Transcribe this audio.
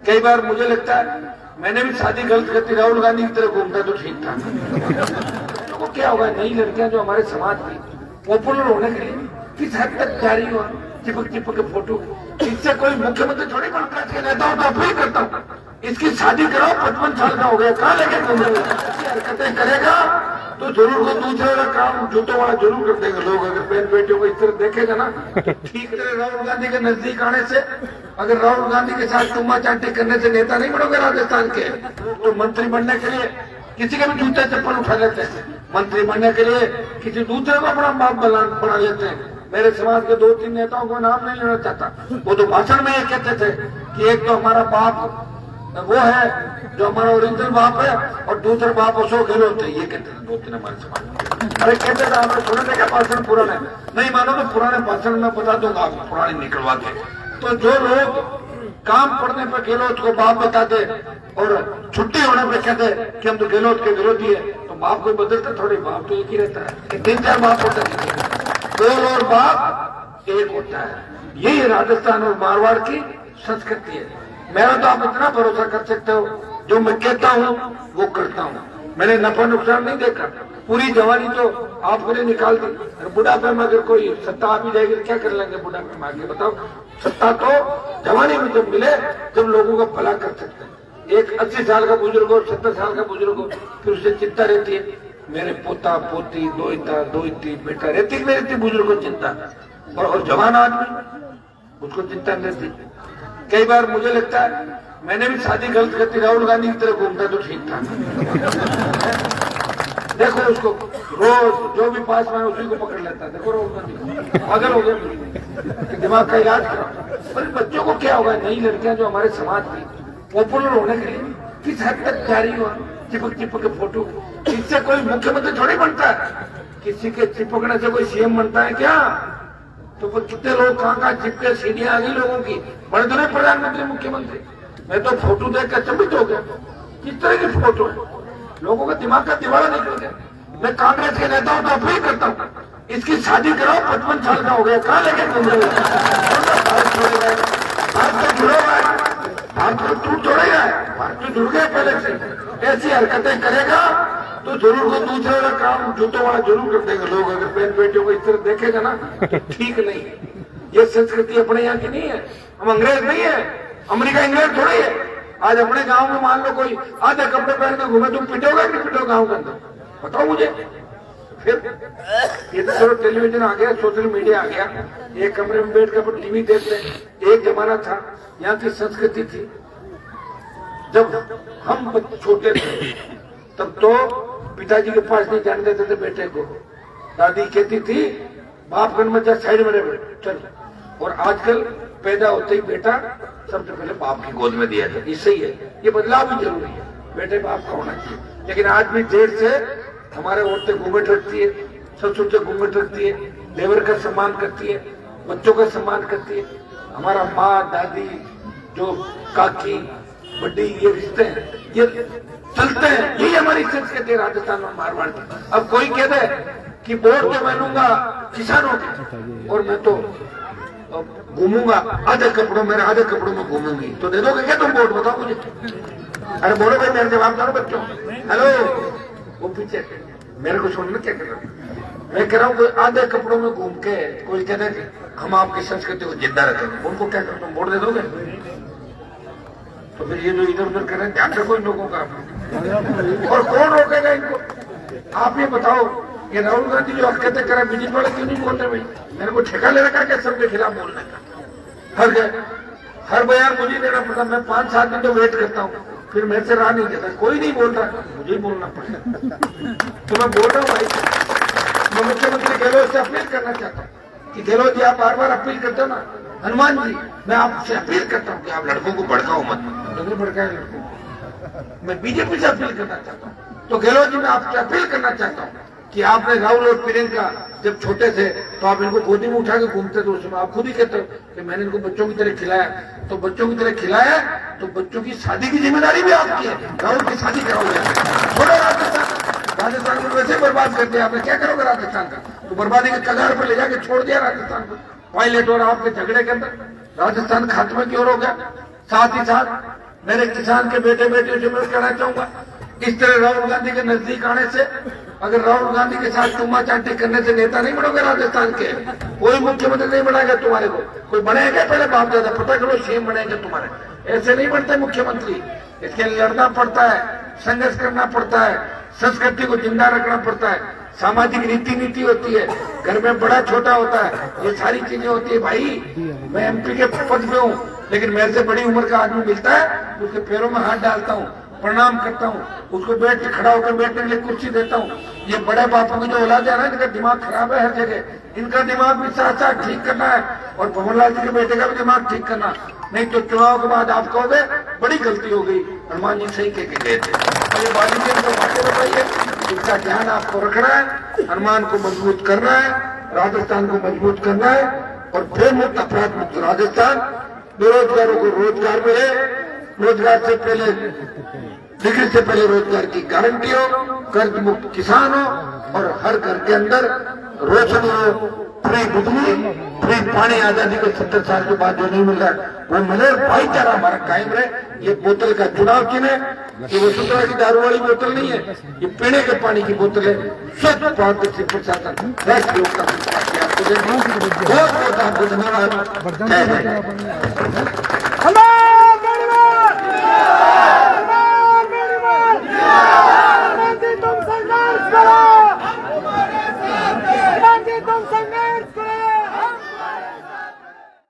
कई बार मुझे लगता है मैंने भी शादी गलत करती, राहुल गांधी की तरह घूमता तो ठीक था। तो क्या होगा, नई लड़कियां जो हमारे समाज की पॉपुलर होने के लिए किस हद तक जा रही हो, चिपक चिपक के फोटो, इससे कोई मुख्यमंत्री थोड़ी बनता है, नेता हूं तो अपील करता हूँ इसकी शादी कराओ, 55 साल का हो गया, कहाँ लेके घूम रहे हो? हरकतें करेगा तो जरूर को दूसरे वाला काम जूतों वाला जरूर कर देंगे लोग। अगर बहन बेटियों को इस तरह देखेगा ना तो ठीक है। राहुल गांधी के नजदीक आने से, अगर राहुल गांधी के साथ चुम्मा चाटी करने से नेता नहीं बनोगे राजस्थान के, तो मंत्री बनने के लिए किसी के भी जूते चप्पल उठा लेते हैं, मंत्री बनने के लिए किसी दूसरे को अपना बाप बना लेते हैं। मेरे समाज के 2-3 नेताओं को नाम नहीं लेना चाहता, वो तो भाषण में ये कहते थे कि एक तो हमारा बाप वो है जो हमारा ओरिजिनल बाप है और दूसरा बाप अशोक गहलोत है, ये कहते थे 2-3 हमारे समाज। अरे कहते थे आपने सुने थे क्या भाषण पुराने? नहीं मानो तो पुराने भाषण में बता दूंगा आपको, पुराने निकलवा के। तो जो लोग काम पड़ने पर गहलोत को बाप बताते और छुट्टी होने पर कहते कि हम तो गहलोत के विरोधी है, तो बाप कोई बदलता थोड़ी, बाप तो एक ही रहता है। 3-4 बाप होते हैं, कोल और बाप एक होता है। यही राजस्थान और मारवाड़ की संस्कृति है। मेरा तो आप इतना भरोसा कर सकते हो, जो मैं कहता हूँ वो करता हूँ। मैंने नफा नुकसान नहीं देखा, पूरी जवानी तो आपके लिए निकाल दी। बुढ़ापे में अगर कोई सत्ता आ भी जाएगी क्या कर लेंगे बुढ़ापे में आगे बताओ? सत्ता तो जवानी में जब मिले जब लोगों का भला कर सकते हैं। एक 80 साल का बुजुर्ग हो, 70 साल का बुजुर्ग हो, फिर उससे चिंता रहती है मेरे पोता पोती दोईती बेटा, रहती नहीं रहती बुजुर्ग को चिंता, और जवान आदमी उसको चिंता नहीं रहती। कई बार मुझे लगता है मैंने भी शादी गलत करती, राहुल गांधी की तरह घूमता तो ठीक था। देखो उसको रोज जो भी पास में उसी को पकड़ लेता है। देखो राहुल गांधी पागल हो गए, दिमाग का इलाज करो। पर बच्चों को क्या होगा, नई लड़कियां जो हमारे समाज की पॉपुलर होने के लिए किस हद तक जा रही हो, चिपक चिपक के फोटो, इससे कोई मुख्यमंत्री थोड़ी बनता है। किसी के चिपकने से कोई सीएम बनता है क्या? तो फिर कितने लोग कहाँ चिपके, सीढ़ियां आ गई लोगों की, बड़े तो नहीं प्रधानमंत्री मुख्यमंत्री। मैं तो फोटो देख कर चंबित हो गया, किस तरह की फोटो है, लोगों का दिमाग का दिवाला निकल गया। मैं कांग्रेस के नेता हूं तो अपील करता हूँ इसकी शादी कराओ, 55 साल का हो गया, कहाँ लेके घूम रहे हो? भारत तो जुड़ा हुआ है, भारत तो टूट तोड़ेगा, भारत तो जुड़ गया पहले से। ऐसी हरकतें करेगा तो जरूर को दूसरे वाला काम जूतों वाला जरूर कर देंगे लोग। अगर बहन बेटियों को इस तरह देखेगा ना तो ठीक नहीं। ये संस्कृति अपने यहाँ की नहीं है, हम अंग्रेज नहीं है, अमेरिका इंग्लैंड थोड़ी है। आज अपने गांव में मान लो कोई आधे कपड़े पहन के घूमे, तुम पिटोगे कि पिटो गांव के अंदर? बताओ मुझे। फिर ये तो चलो टेलीविजन आ गया, सोशल मीडिया आ गया, एक कमरे में बैठ कर टीवी देखते। एक जमाना था, यहाँ की संस्कृति थी, जब हम छोटे थे तब तो पिताजी के पास नहीं जाने देते थे बेटे को। दादी कहती थी बाप गन में जा साइड में रहे चल, और आजकल पैदा होते ही बेटा सबसे पहले बाप की गोद में दिया जाता है। इससे ही है, ये बदलाव भी जरूरी है, बेटे बाप का होना चाहिए। लेकिन आज भी देर से हमारे औरतें घूंघट रखती है, ससुर से घूंघट रखती है, देवर का सम्मान करती है, बच्चों का सम्मान करती है। हमारा माँ दादी जो काकी बड्डी ये रिश्ते हैं ये चलते हैं, यही हमारी संस्कृति राजस्थान और मारवाड़ की। अब कोई कह दे कि वोट तो मैं लूंगा किसानों के और मैं तो घूमूंगा आधे कपड़ों, मेरे आधे कपड़ों में घूमूंगी, तो दे दोगे क्या तुम वोट? बताओ मुझे। अरे बोलो भाई, मेरे जवाब दो बच्चों। हेलो, वो पीछे मेरे को सुनना क्या कर रहा हूँ मैं? कह रहा हूँ कोई आधे कपड़ों में घूम के कोई कहना कि हम आपकी संस्कृति को जिंदा रखेंगे, उनको क्या करो, तुम वोट दे दोगे? तो फिर ये जो इधर उधर कर रहे हैं ध्यान रखो इन लोगों का, और कौन रोकेगा इनको? आप ये बताओ, ये राहुल गांधी जो हरकतें करा, बीजेपी वाले क्यों नहीं बोल रहे भाई? मेरे को ठेका ले रखा क्या सबके खिलाफ बोलने का? हर बयान मुझे देना पड़ता, मैं 5-7 दिन तो वेट करता हूँ, फिर मेरे से राह नहीं देता, कोई नहीं बोल रहा, मुझे ही बोलना पड़ेगा। तो मैं बोल रहा हूँ भाई, मैं मुख्यमंत्री गहलोत से अपील करना चाहता हूँ कि गहलोत जी आप बार बार अपील करते हो ना, हनुमान जी मैं आपसे अपील करता हूँ कि आप लड़कों को भड़काओ मत, नहीं भड़काए लड़कों को। मैं बीजेपी से अपील करना चाहता हूँ, तो गहलोत जी मैं आपसे अपील करना चाहता हूँ कि आपने राहुल और प्रियंका जब छोटे थे तो आप इनको गोदी में उठा के घूमते थे, उसमें आप खुद ही कहते हो कि मैंने इनको बच्चों की तरह खिलाया, तो बच्चों की तरह खिलाया तो बच्चों की शादी की जिम्मेदारी भी आपकी है। राहुल की शादी कराओगे, छोड़ो राजस्थान को वैसे बर्बाद कर दिया आपने, क्या करोगे राजस्थान का? तो बर्बादी के कगार पर ले जाके छोड़ दिया राजस्थान को। पायलट और आपके झगड़े के अंदर राजस्थान खात्मे की ओर हो गया। साथ ही साथ मेरे किसान के बेटे बेटियों से मैं कहना चाहूंगा, इस तरह राहुल गांधी के नजदीक आने से, अगर राहुल गांधी के साथ चुम्मा चाटी करने से नेता नहीं बनोगे राजस्थान के, कोई मुख्यमंत्री नहीं बनाएगा तुम्हारे को। कोई बनेगा पहले बाप दादा पता करो, सीएम बनेंगे तुम्हारे, ऐसे नहीं बनते मुख्यमंत्री। इसके लिए लड़ना पड़ता है, संघर्ष करना पड़ता है, संस्कृति को जिंदा रखना पड़ता है, सामाजिक रीति नीति होती है, घर में बड़ा छोटा होता है, ये सारी चीजें होती है। भाई मैं एमपी के पद पे हूँ, लेकिन मेरे से बड़ी उम्र का आदमी मिलता है, उसके पैरों में हाथ डालता हूँ, प्रणाम करता हूँ, उसको बैठ के खड़ा होकर बैठने के लिए कुर्सी देता हूँ। ये बड़े बापों की जो औलाद है ना, इनका दिमाग खराब है हर जगह, इनका दिमाग भी साथ साथ ठीक करना है, और भंवरलाल जी के बेटे का भी दिमाग ठीक करना, नहीं तो चुनाव के बाद आप कहोगे बड़ी गलती हो गई, हनुमान जी सही कह के गए थे। और ये बाली जी को बातें बताइए, इसका ध्यान आपको रखना है, हनुमान को मजबूत करना है, राजस्थान को मजबूत करना है, और भय मुक्त अपराध मुक्त राजस्थान, बेरोजगारों को रोजगार मिले, रोजगार से पहले, डिग्री से पहले रोजगार की गारंटी हो, कर्ज मुक्त किसान हो, और हर घर के अंदर रोशनी हो, फ्री बिजली, फ्री पानी। आजादी के 70 साल के बाद जो नहीं मिल रहा है वो मिले, भाईचारा हमारा कायम रहे। ये बोतल का चुनाव चिन्ह है, ये वसुंधरा की दारू वाली बोतल नहीं है, ये पीने के पानी की बोतल है। स्वच्छ भारत से प्रशासन राष्ट्रीय लोकतांत्रिक पार्टी आपको देगी। बहुत बहुत आपको धन्यवाद।